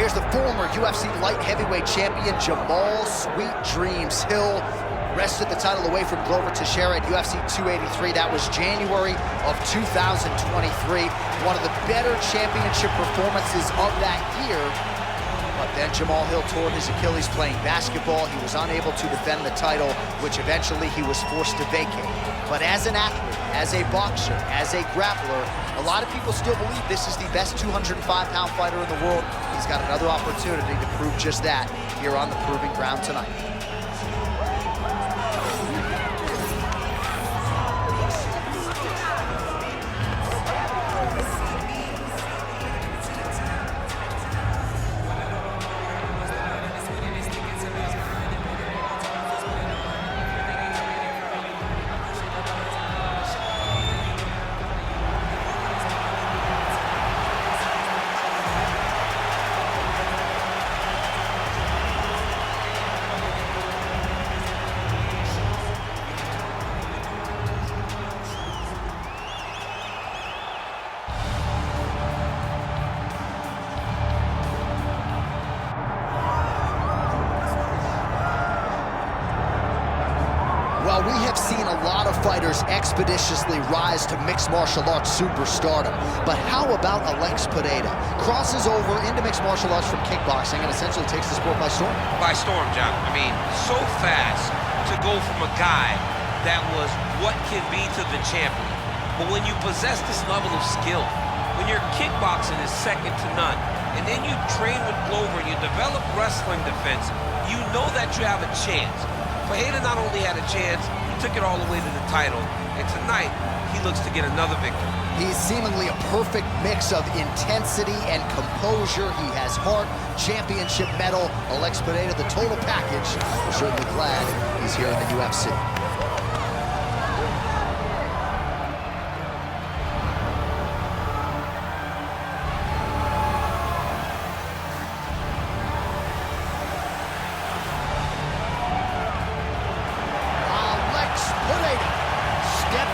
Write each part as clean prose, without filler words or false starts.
here's the former UFC light heavyweight champion, Jamahal Sweet Dreams Hill. Wrested the title away from Glover Teixeira at UFC 283. That was January of 2023. One of the better championship performances of that year. But then Jamahal Hill tore his Achilles playing basketball. He was unable to defend the title, which eventually he was forced to vacate. But as an athlete, as a boxer, as a grappler, a lot of people still believe this is the best 205-pound fighter in the world. He's got another opportunity to prove just that here on the Proving Ground tonight. Well, we have seen a lot of fighters expeditiously rise to mixed martial arts superstardom. But how about Alex Pereira? Crosses over into mixed martial arts from kickboxing and essentially takes the sport by storm. By storm, John. I mean, so fast to go from a guy that was what can be to the champion. But when you possess this level of skill, when your kickboxing is second to none, and then you train with Glover and you develop wrestling defense, you know that you have a chance. Poatan not only had a chance, he took it all the way to the title, and tonight, he looks to get another victory. He's seemingly a perfect mix of intensity and composure. He has heart, championship medal. Alex Pereira, the total package. We're certainly glad he's here in the UFC.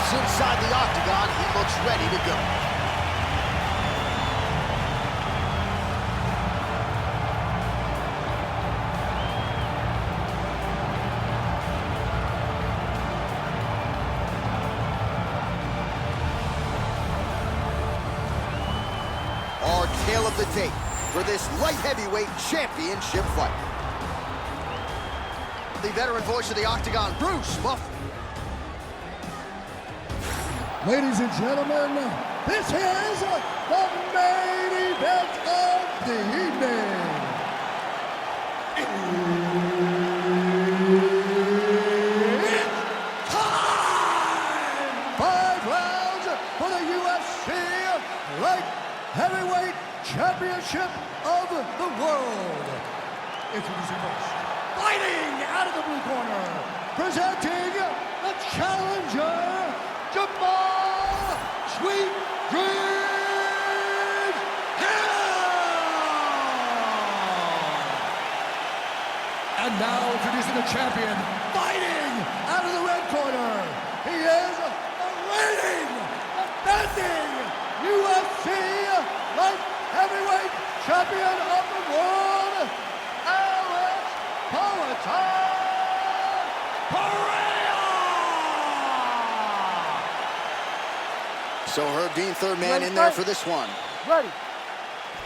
Inside the octagon, he looks ready to go. Our tale of the tape for this light heavyweight championship fight. The veteran voice of the octagon, Bruce Buffer. Ladies and gentlemen, this is the main event of the evening. It's time! 5 rounds for the UFC Light Heavyweight Championship of the world. Introducing first, fighting out of the blue corner, presenting the challenger, Jamahal Sweet Dreams Hill! And now introducing the champion, fighting out of the red corner. He is the reigning, defending UFC light heavyweight champion of the world, Alex Poatan Pereira! So Herb Dean, third man in there for this one. Ready.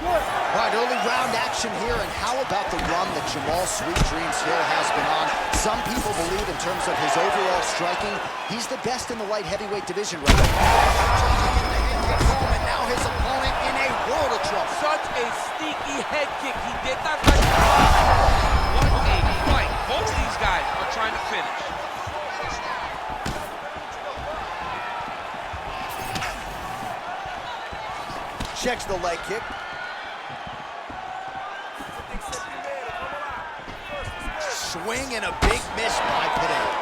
Good. All right, early round action here, and how about the run that Jamahal Sweet Dreams Hill has been on? Some people believe in terms of his overall striking, he's the best in the light heavyweight division right now. And now his opponent in a world of trouble. Such a sneaky head kick. He did not like. What a fight. Both of these guys are trying to finish. Checks the leg kick. Swing and a big miss by Pereira.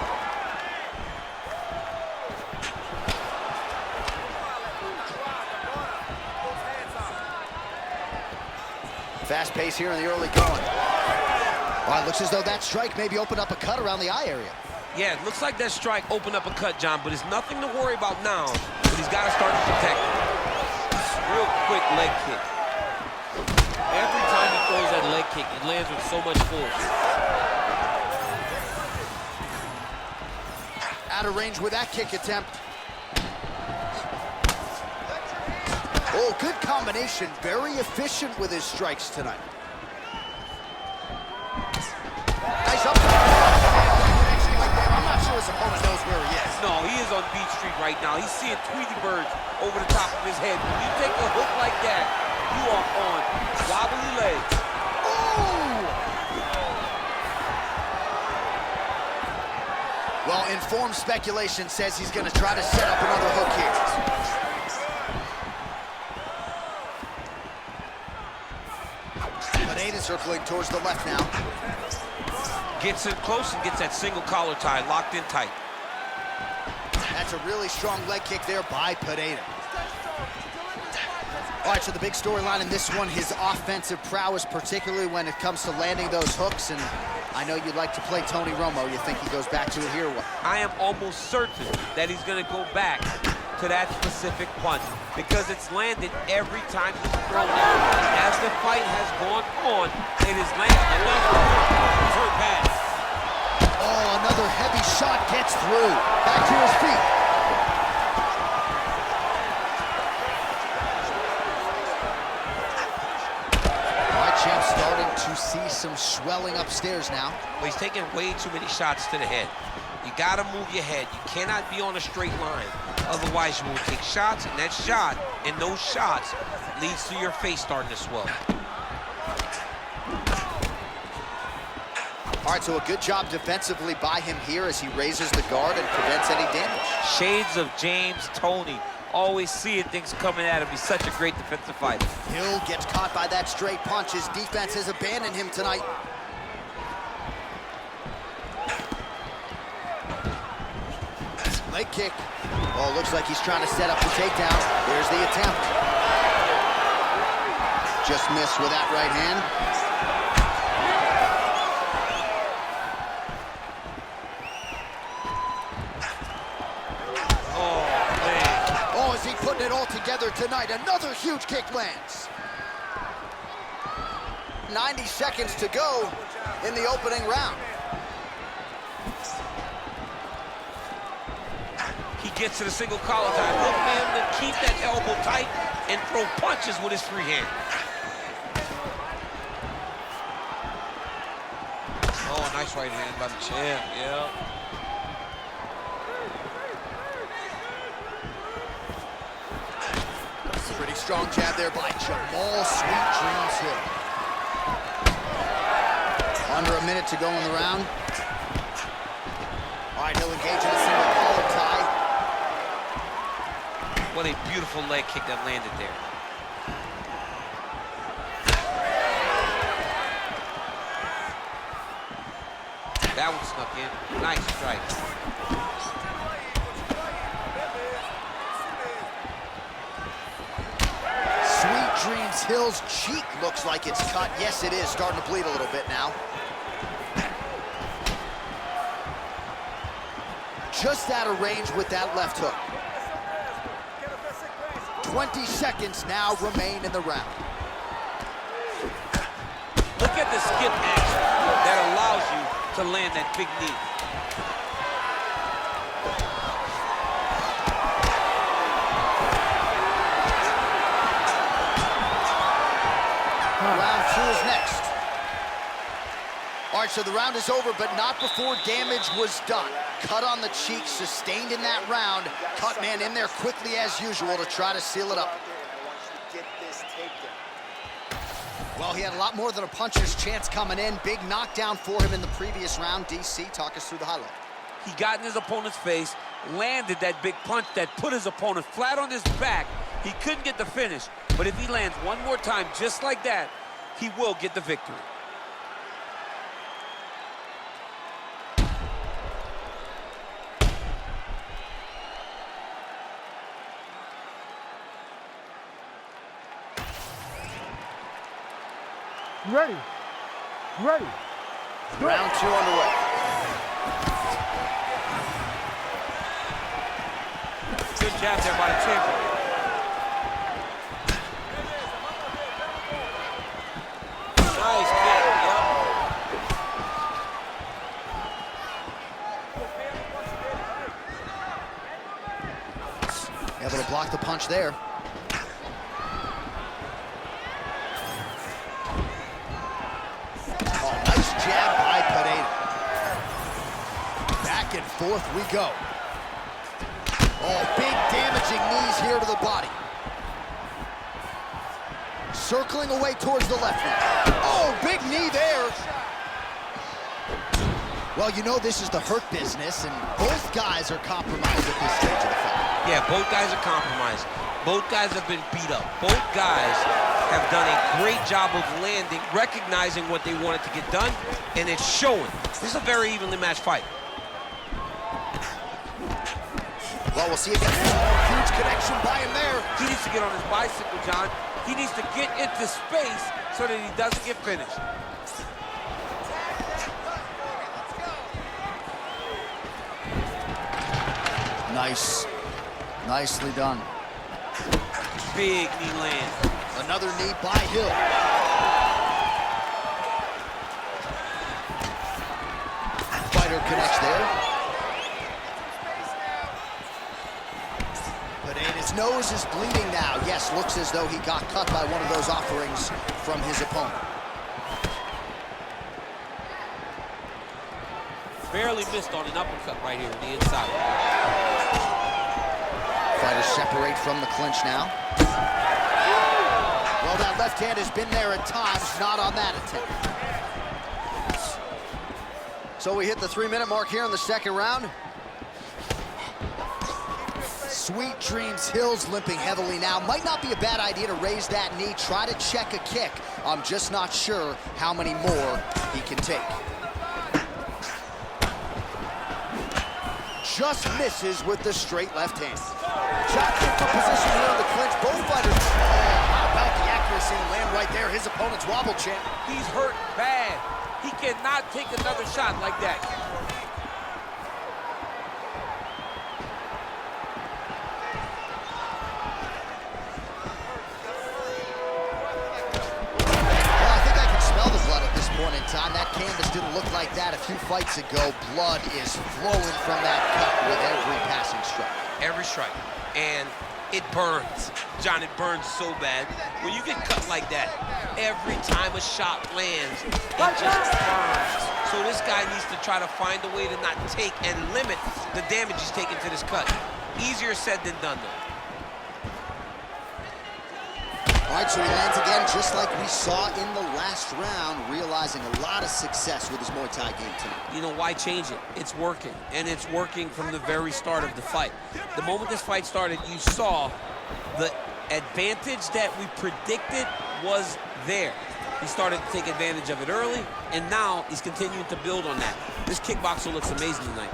Fast pace here in the early going. All right, looks as though that strike maybe opened up a cut around the eye area. Yeah, it looks like that strike opened up a cut, John, but it's nothing to worry about now. But he's got to start to protect it. Real quick leg kick. Every time he throws that leg kick. It lands with so much force. Out of range with that kick attempt. Oh, good combination. Very efficient with his strikes tonight. Nice up. I'm not sure his opponent knows where he is. No, he is on Beach Street right now. He's seeing Tweety birds over the top of his head. When you take a hook like that, you are on wobbly legs. Oh! Well, informed speculation says he's going to try to set up another hook here. Pereira circling towards the left now. Gets in close and gets that single collar tie locked in tight. That's a really strong leg kick there by Pereira. All right, so the big storyline in this one, his offensive prowess, particularly when it comes to landing those hooks. And I know you'd like to play Tony Romo. You think he goes back to it here or what? I am almost certain that he's going to go back to that specific punch because it's landed every time he's thrown it. As the fight has gone on, it has landed another turn pass. Oh, another heavy shot gets through. Back to his feet. All right, champ starting to see some swelling upstairs now. Well, he's taking way too many shots to the head. You gotta move your head. You cannot be on a straight line. Otherwise, you will take shots, and that shot and those shots leads to your face starting to swell. All right, so a good job defensively by him here as he raises the guard and prevents any damage. Shades of James Toney. Always seeing things coming at him. He's such a great defensive fighter. Hill gets caught by that straight punch. His defense has abandoned him tonight. Leg kick. Oh, looks like he's trying to set up the takedown. There's the attempt. Just missed with that right hand. Oh, man. Oh, is he putting it all together tonight? Another huge kick lands. 90 seconds to go in the opening round. He gets to the single collar tie. Look for him to keep that elbow tight and throw punches with his free hand. Oh, nice right hand by the champ, yeah. Pretty strong jab there by Jamahal Sweet Dreams Hill. Under a minute to go in the round. All right, he'll engage in a single collar tie. What a beautiful leg kick that landed there. That one snuck in. Nice strike. Sweet Dreams Hill's cheek looks like it's cut. Yes, it is. Starting to bleed a little bit now. Just out of range with that left hook. 20 seconds now remain in the round. Look at the skip action that allows you to land that big knee. Round 2 is next. All right, so the round is over, but not before damage was done. Cut on the cheek, sustained in that round. Cut man in there quickly as usual to try to seal it up. Well, he had a lot more than a puncher's chance coming in. Big knockdown for him in the previous round. DC, talk us through the highlight. He got in his opponent's face, landed that big punch that put his opponent flat on his back. He couldn't get the finish, but if he lands one more time just like that, he will get the victory. Ready. Ready. Round 2 underway. Good jab there by the champion. off the punch there. Oh, nice jab by Pereira. Back and forth we go. Oh, big damaging knees here to the body. Circling away towards the left knee. Oh, big knee there. Well, you know this is the hurt business, and both guys are compromised at this stage of the fight. Yeah, both guys are compromised. Both guys have been beat up. Both guys have done a great job of landing, recognizing what they wanted to get done, and it's showing. This is a very evenly matched fight. Well, we'll see again. Huge connection by him there. He needs to get on his bicycle, John. He needs to get into space so that he doesn't get finished. Nice. Nicely done. Big knee land. Another knee by Hill. Fighter connects there. His nose is bleeding now. Yes, looks as though he got cut by one of those offerings from his opponent. Barely missed on an uppercut right here on the inside. Fighters separate from the clinch now. Well, that left hand has been there at times, not on that attempt. So we hit the 3-minute mark here in the second round. Sweet Dreams Hill's limping heavily now. Might not be a bad idea to raise that knee, try to check a kick. I'm just not sure how many more he can take. Just misses with the straight left hand. Shot in for position here in the clinch. Both fighters. Oh, how about the accuracy and land right there? His opponent's wobble champ. He's hurt bad. He cannot take another shot like that. In time. That canvas didn't look like that a few fights ago. Blood is flowing from that cut with every passing strike. Every strike. And it burns. John, it burns so bad. When you get cut like that, every time a shot lands, it just burns. So this guy needs to try to find a way to not take and limit the damage he's taking to this cut. Easier said than done, though. All right, so he lands again, just like we saw in the last round, realizing a lot of success with his Muay Thai game tonight. You know, why change it? It's working, and it's working from the very start of the fight. The moment this fight started, you saw the advantage that we predicted was there. He started to take advantage of it early, and now he's continuing to build on that. This kickboxer looks amazing tonight.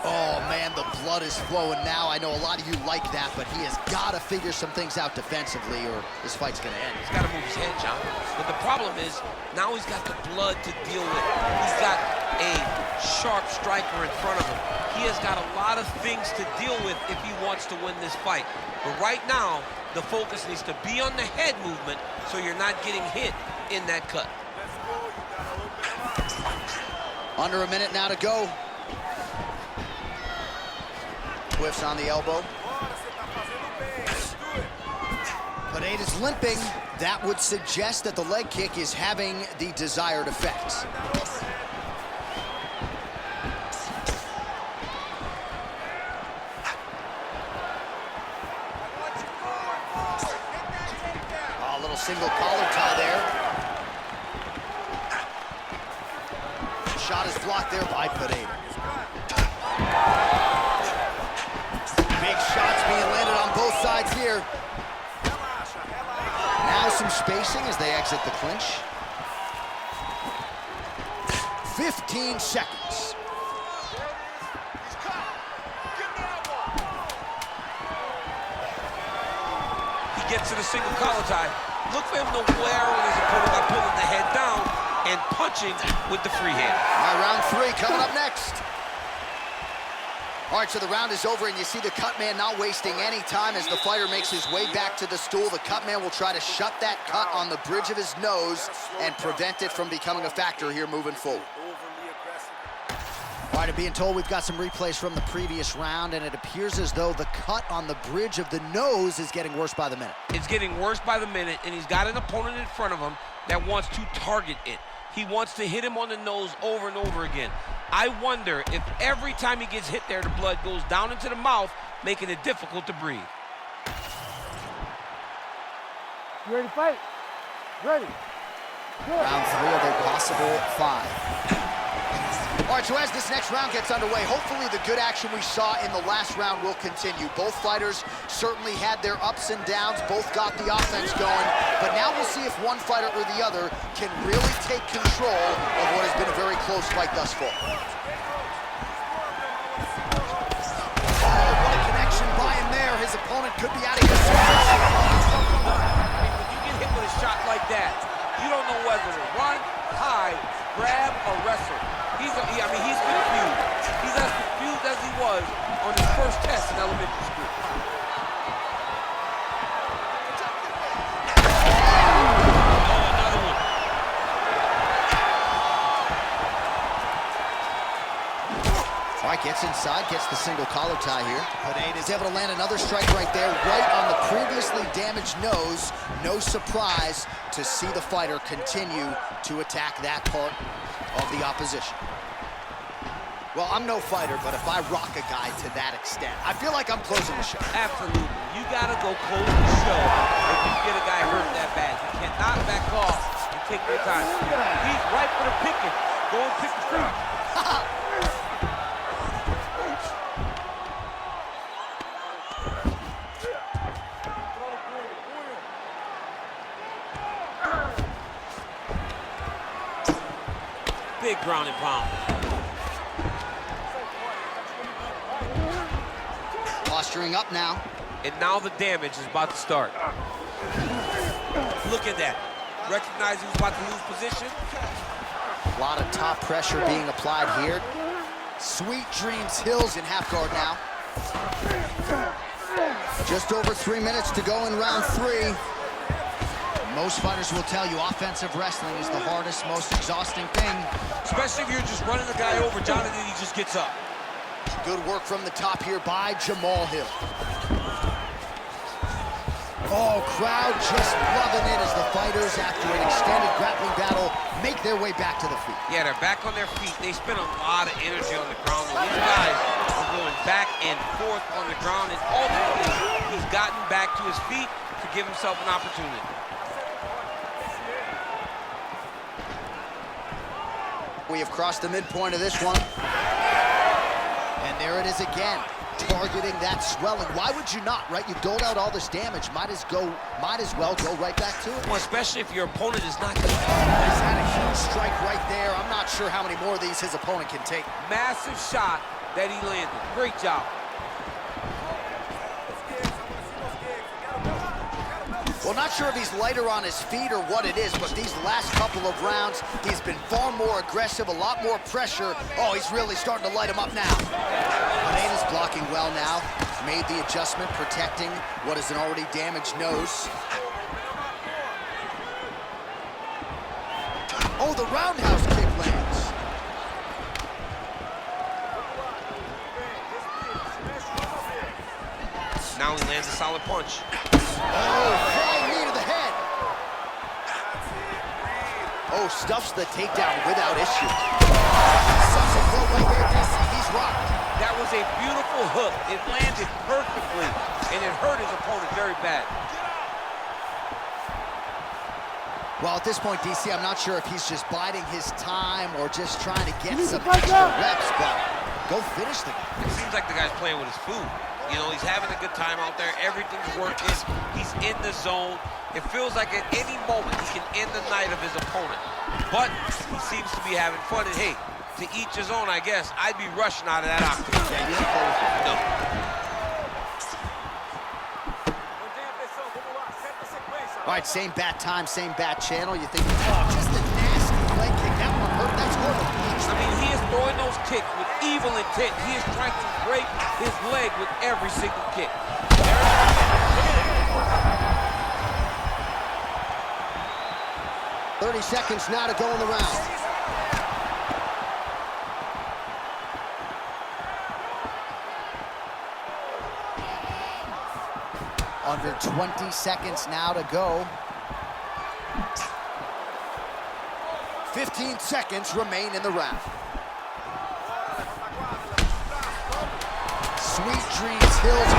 Oh, man, the blood is flowing now. I know a lot of you like that, but he has got to figure some things out defensively or this fight's going to end. He's got to move his head, John. But the problem is, now he's got the blood to deal with. He's got a sharp striker in front of him. He has got a lot of things to deal with if he wants to win this fight. But right now, the focus needs to be on the head movement so you're not getting hit in that cut. Under a minute now to go. Whiffs on the elbow. Pereira's limping. That would suggest that the leg kick is having the desired effect. Oh, a little single collar tie there. Shot is blocked there by Pereira. Big shots being landed on both sides here. Now some spacing as they exit the clinch. 15 seconds. He gets to the single collar tie. Look for him to wear on his opponent by pulling the head down and punching with the free hand. All right, round 3 coming up next. All right, so the round is over, and you see the cut man not wasting any time as the fighter makes his way back to the stool. The cut man will try to shut that cut on the bridge of his nose and prevent it from becoming a factor here moving forward. All right, I'm being told we've got some replays from the previous round, and it appears as though the cut on the bridge of the nose is getting worse by the minute. It's getting worse by the minute, and he's got an opponent in front of him that wants to target it. He wants to hit him on the nose over and over again. I wonder if every time he gets hit there, the blood goes down into the mouth, making it difficult to breathe. You ready to fight? Ready. Round 3 of a possible 5. All right, so as this next round gets underway, hopefully the good action we saw in the last round will continue. Both fighters certainly had their ups and downs, both got the offense going, but now we'll see if one fighter or the other can really take control of what has been a very close fight thus far. Oh, what a connection by him there. His opponent could be out of here. When you get hit with a shot like that, you don't know whether to run, hide, grab, or wrestle. He's confused. He's as confused as he was on his first test in elementary school. Oh, another one. All right, gets inside, gets the single collar tie here. Pereira is able to land another strike right there, right on the previously damaged nose. No surprise to see the fighter continue to attack that part of the opposition. Well, I'm no fighter, but if I rock a guy to that extent, I feel like I'm closing the show. Absolutely. You gotta go close the show if you get a guy hurt that bad. You cannot back off and take your time. He's right for the picking. Go and pick the fruit. Big ground and pound. Posturing up now. And now the damage is about to start. Look at that. Recognize he was about to lose position. A lot of top pressure being applied here. Sweet Dreams Hills in half guard now. Just over 3 minutes to go in round 3. Most fighters will tell you offensive wrestling is the hardest, most exhausting thing. Especially if you're just running the guy over, Jonathan, he just gets up. Good work from the top here by Jamahal Hill. Oh, crowd just loving it as the fighters, after an extended grappling battle, make their way back to the feet. Yeah, they're back on their feet. They spend a lot of energy on the ground. These guys are going back and forth on the ground, and ultimately, he's gotten back to his feet to give himself an opportunity. We have crossed the midpoint of this one. And there it is again, targeting that swelling. Why would you not, right? You doled out all this damage, might as well go right back to it. Well, especially if your opponent is not good. He's had a huge strike right there. I'm not sure how many more of these his opponent can take. Massive shot that he landed. Great job. Well, not sure if he's lighter on his feet or what it is, but these last couple of rounds, he's been far more aggressive, a lot more pressure. Oh, he's really starting to light him up now. Pereira's blocking well now. Made the adjustment, protecting what is an already damaged nose. Oh, the roundhouse kick lands. Now he lands a solid punch. Oh, flying knee to the head. Oh, stuffs the takedown without issue. Subsequent right there, DC, he's rocked. That was a beautiful hook. It landed perfectly, and it hurt his opponent very bad. Well, at this point, DC, I'm not sure if he's just biding his time or just trying to get some extra reps, but go finish the guy. It seems like the guy's playing with his food. You know, he's having a good time out there. Everything's working. He's in the zone. It feels like at any moment he can end the night of his opponent. But he seems to be having fun. And hey, to each his own, I guess. I'd be rushing out of that octagon. Yeah, you don't play with it. No. All right, same bat time, same bat channel. You think, oh, just a nasty leg kick. That one hurt. That's horrible. I mean, he is throwing those kicks with evil intent. He is trying to break his leg with every single kick. 30 seconds now to go in the round. Under 20 seconds now to go. 15 seconds remain in the round. Sweet Dreams Hills.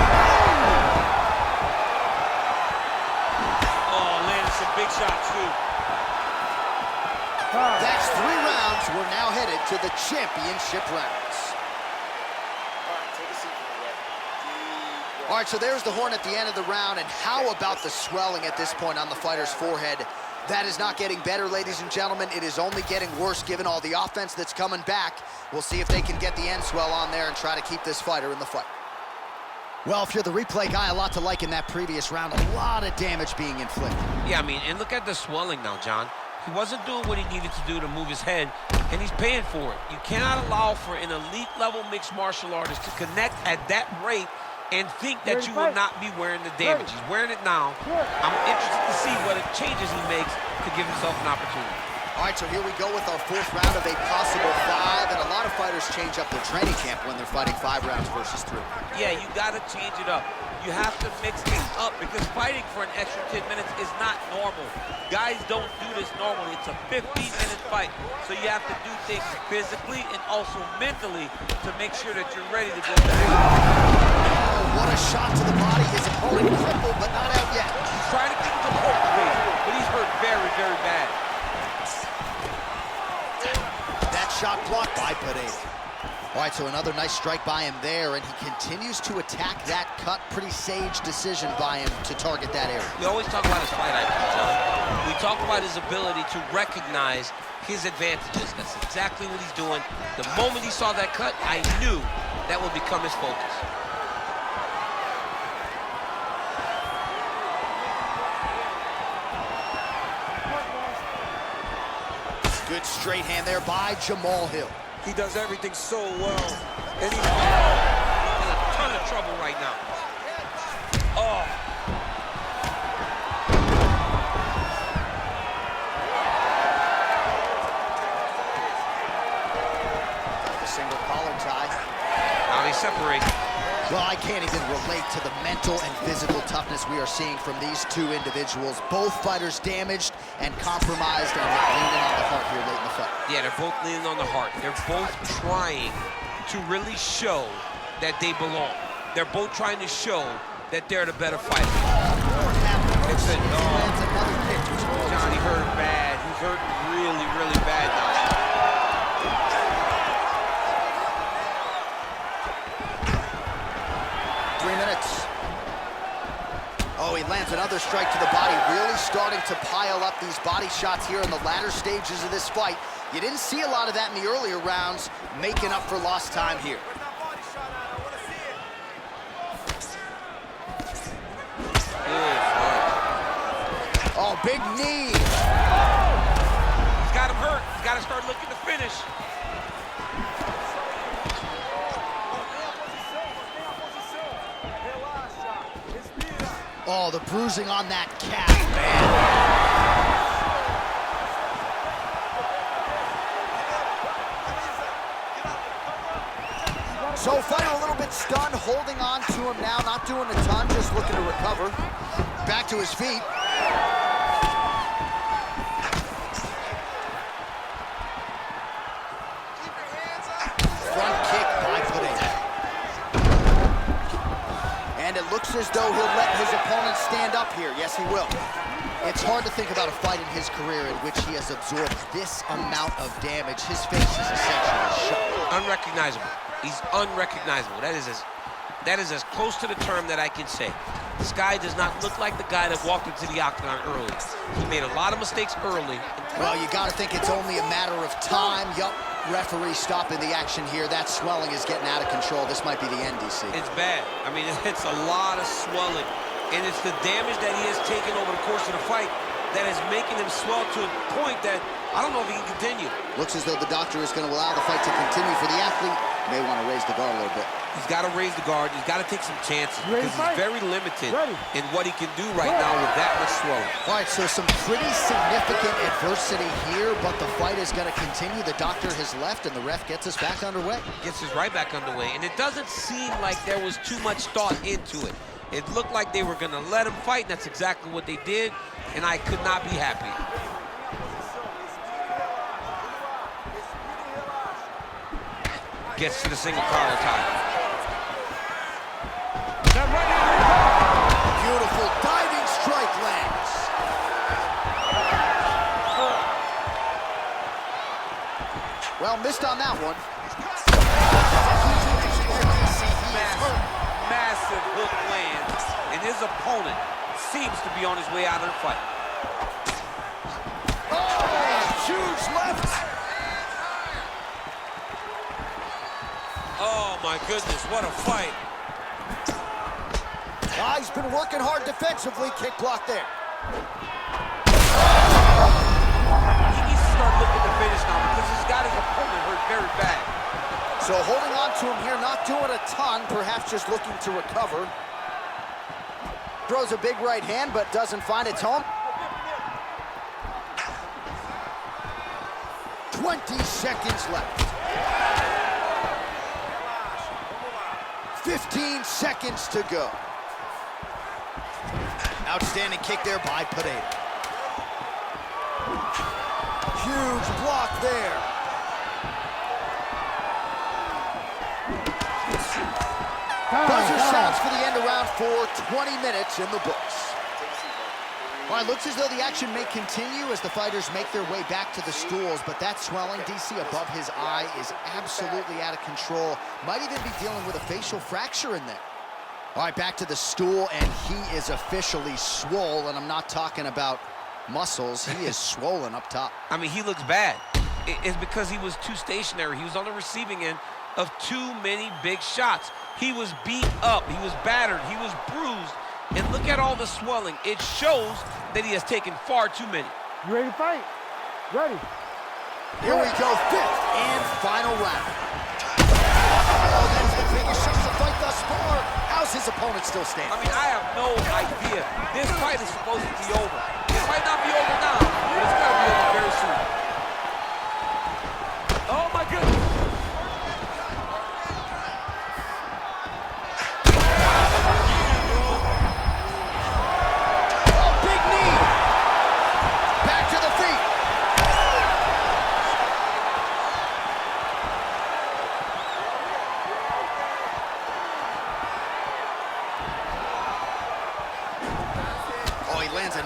Oh, landed some big shots, too. That's 3 rounds. We're now headed to the championship rounds. All right, so there's the horn at the end of the round, and how about the swelling at this point on the fighter's forehead? That is not getting better, ladies and gentlemen. It is only getting worse given all the offense that's coming back. We'll see if they can get the end swell on there and try to keep this fighter in the fight. Well, if you're the replay guy, a lot to like in that previous round. A lot of damage being inflicted. Yeah, I mean, and look at the swelling now, John. He wasn't doing what he needed to do to move his head, and he's paying for it. You cannot allow for an elite-level mixed martial artist to connect at that rate and think that you will not be wearing the damage. He's wearing it now. I'm interested to see what changes he makes to give himself an opportunity. All right, so here we go with our 4th round of a possible 5, and a lot of fighters change up their training camp when they're fighting 5 rounds versus 3. Yeah, you gotta change it up. You have to mix things up because fighting for an extra 10 minutes is not normal. Guys don't do this normally. It's a 15-minute fight, so you have to do things physically and also mentally to make sure that you're ready to go back. Oh, what a shot to the body. His opponent crippled, but not out yet. He's trying to keep him apart, but he's hurt very, very bad. That shot blocked by Pereira. All right, so another nice strike by him there, and he continues to attack that cut. Pretty sage decision by him to target that area. We always talk about his fight IQ, John. We talk about his ability to recognize his advantages. That's exactly what he's doing. The moment he saw that cut, I knew that would become his focus. Good straight hand there by Jamahal Hill. He does everything so well. And he's in a ton of trouble right now. Oh. The single collar tie. Now they separate. Well, I can't even relate to the mental and physical toughness we are seeing from these 2 individuals. Both fighters damaged and compromised and leaning on the heart here late in the fight. Yeah, they're both leaning on the heart. They're both trying to really show that they belong. They're both trying to show that they're the better fighter. It's another kick. Johnny hurt bad. He's hurt really, really bad now. 3 minutes. Oh, he lands another strike to the body, really starting to pile up these body shots here in the latter stages of this fight. You didn't see a lot of that in the earlier rounds, making up for lost time here. Oh, big knee. He's got him hurt. He's got to start looking to finish. Oh, the bruising on that calf, man. So fighter a little bit stunned, holding on to him now, not doing a ton, just looking to recover. Back to his feet. Front kick by Pereira. And it looks as though he'll let his opponent stand up here. Yes, he will. It's hard to think about a fight in his career in which he has absorbed this amount of damage. His face is essentially shot. Unrecognizable. He's unrecognizable. That is as close to the term that I can say. This guy does not look like the guy that walked into the octagon early. He made a lot of mistakes early. Well, you got to think it's only a matter of time. Yup, referee stopping the action here. That swelling is getting out of control. This might be the end, DC. It's bad. I mean, it's a lot of swelling. And it's the damage that he has taken over the course of the fight that is making him swell to a point that I don't know if he can continue. Looks as though the doctor is going to allow the fight to continue for the athlete. May want to raise the guard a little bit. He's got to raise the guard. He's got to take some chances because he's very limited in what he can do right now with that much swelling. All right, so some pretty significant adversity here, but the fight is going to continue. The doctor has left, and the ref gets us back underway. Gets us right back underway, and it doesn't seem like there was too much thought into it. It looked like they were gonna let him fight, and that's exactly what they did, and I could not be happy. Gets to the single collar tie. Beautiful diving strike lands. Well, missed on that one. Massive hook lands, and his opponent seems to be on his way out of the fight. Oh, huge left. Oh, my goodness, what a fight. Ah, he's been working hard defensively. Kick block there. He needs to start looking to finish now because he's got his opponent hurt very bad. So holding on to him here, not doing a ton, perhaps just looking to recover. Throws a big right hand, but doesn't find its home. 20 seconds left. 15 seconds to go. Outstanding kick there by Pereira. Huge block there. Buzzer sounds for the end of round 4, 20 minutes in the books. All right, looks as though the action may continue as the fighters make their way back to the stools, but that swelling, DC, above his eye is absolutely out of control. Might even be dealing with a facial fracture in there. All right, back to the stool, and he is officially swole, and I'm not talking about muscles. He is swollen up top. I mean, he looks bad. It's because he was too stationary. He was on the receiving end of too many big shots. He was beat up, he was battered, he was bruised, and look at all the swelling. It shows that he has taken far too many. You ready to fight? Ready. Here we go, 5th and final round. Oh, that's the biggest shot of the fight thus far. How's his opponent still standing? I mean, I have no idea. This fight is supposed to be over. It might not be over now, but it's gonna be over very soon. Oh my goodness.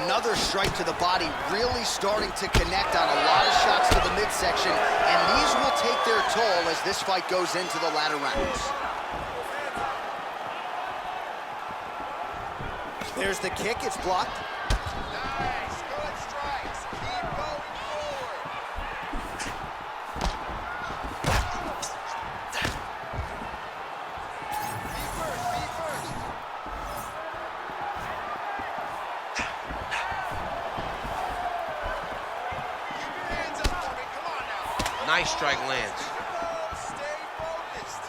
Another strike to the body, really starting to connect on a lot of shots to the midsection, and these will take their toll as this fight goes into the latter rounds. There's the kick, it's blocked. Nice, good strikes. Keep going forward. Be first. Nice strike lands. Stay focused.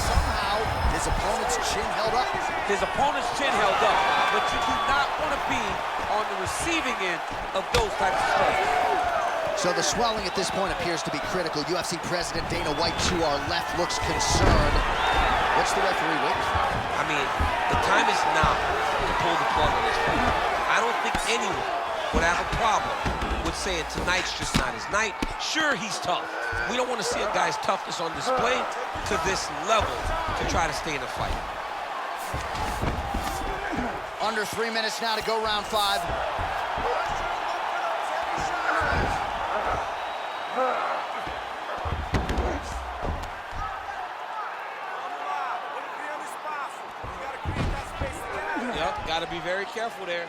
Somehow, his opponent's chin held up. His opponent's chin held up, but you do not want to be on the receiving end of those types of strikes. So the swelling at this point appears to be critical. UFC President Dana White to our left looks concerned. What's the referee waiting for? I mean, the time is now to pull the plug on this fight. I don't think anyone would have a problem with saying tonight's just not his night. Sure, he's tough. We don't want to see a guy's toughness on display to this level to try to stay in the fight. Under 3 minutes now to go round 5. Yep, got to be very careful there.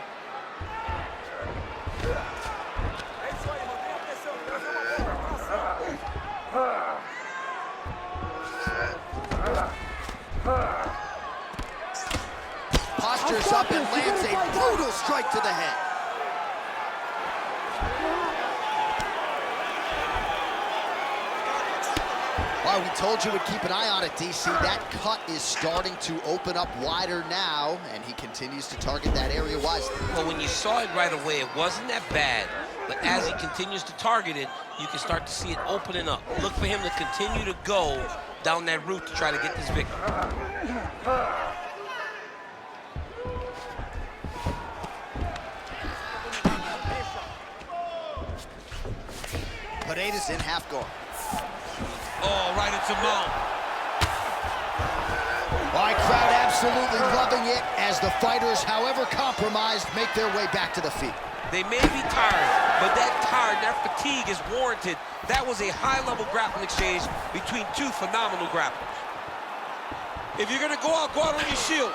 Postures up and lands a brutal strike to the head. Well, we told you we'd keep an eye on it, DC. That cut is starting to open up wider now, and he continues to target that area wisely. Well, when you saw it right away, it wasn't that bad. But as he continues to target it, you can start to see it opening up. Look for him to continue to go down that route to try to get this victory. Pereira's in half guard. Oh, right into mount. All right, crowd absolutely loving it as the fighters, however compromised, make their way back to the feet. They may be tired, but that fatigue is warranted. That was a high-level grappling exchange between two phenomenal grapplers. If you're gonna go out on your shield.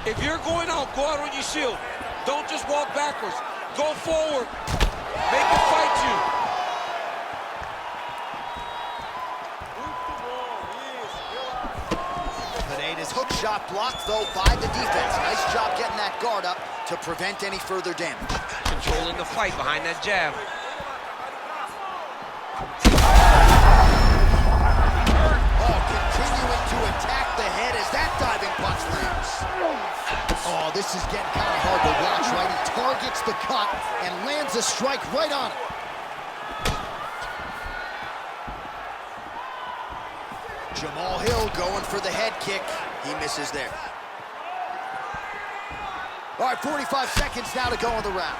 If you're going out, go out on your shield. Don't just walk backwards. Go forward. Make it fight you. Pereira's hook shot blocked, though, by the defense. Nice job getting that guard up to prevent any further damage. Controlling the fight behind that jab. Oh, continuing to attack the head as that diving punch lands. Oh, this is getting kind of hard to watch, right? He targets the cut and lands a strike right on it. Jamahal going for the head kick. He misses there. All right, 45 seconds now to go in the round.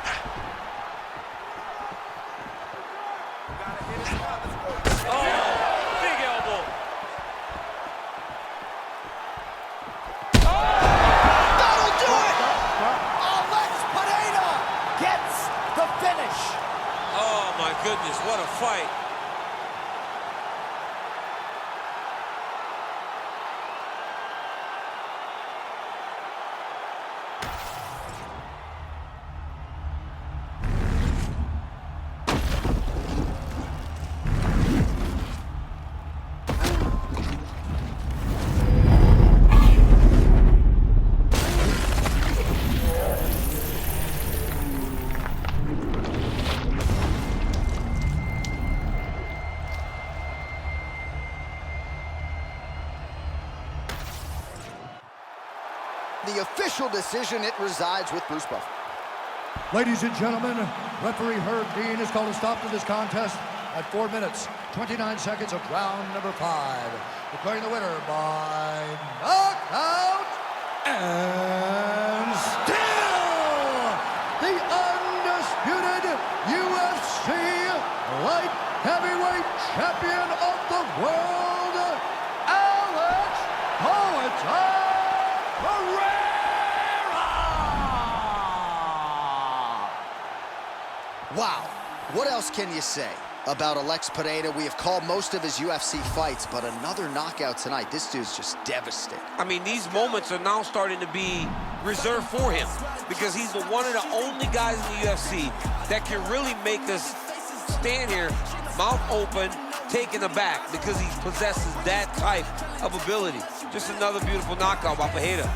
Oh, big elbow. That'll do it! Alex Pereira gets the finish. Oh, my goodness, what a fight. The official decision, it resides with Bruce Buffer. Ladies and gentlemen, referee Herb Dean has called a stop to this contest at 4 minutes, 29 seconds of round number 5. Declaring the winner by knockout and still the undisputed UFC light heavyweight champion of the world, Alex Poatan Pereira! Wow, what else can you say about Alex Pereira? We have called most of his UFC fights, but another knockout tonight. This dude's just devastating. I mean, these moments are now starting to be reserved for him because he's the one of the only guys in the UFC that can really make us stand here, mouth open, taken aback because he possesses that type of ability. Just another beautiful knockout by Pereira.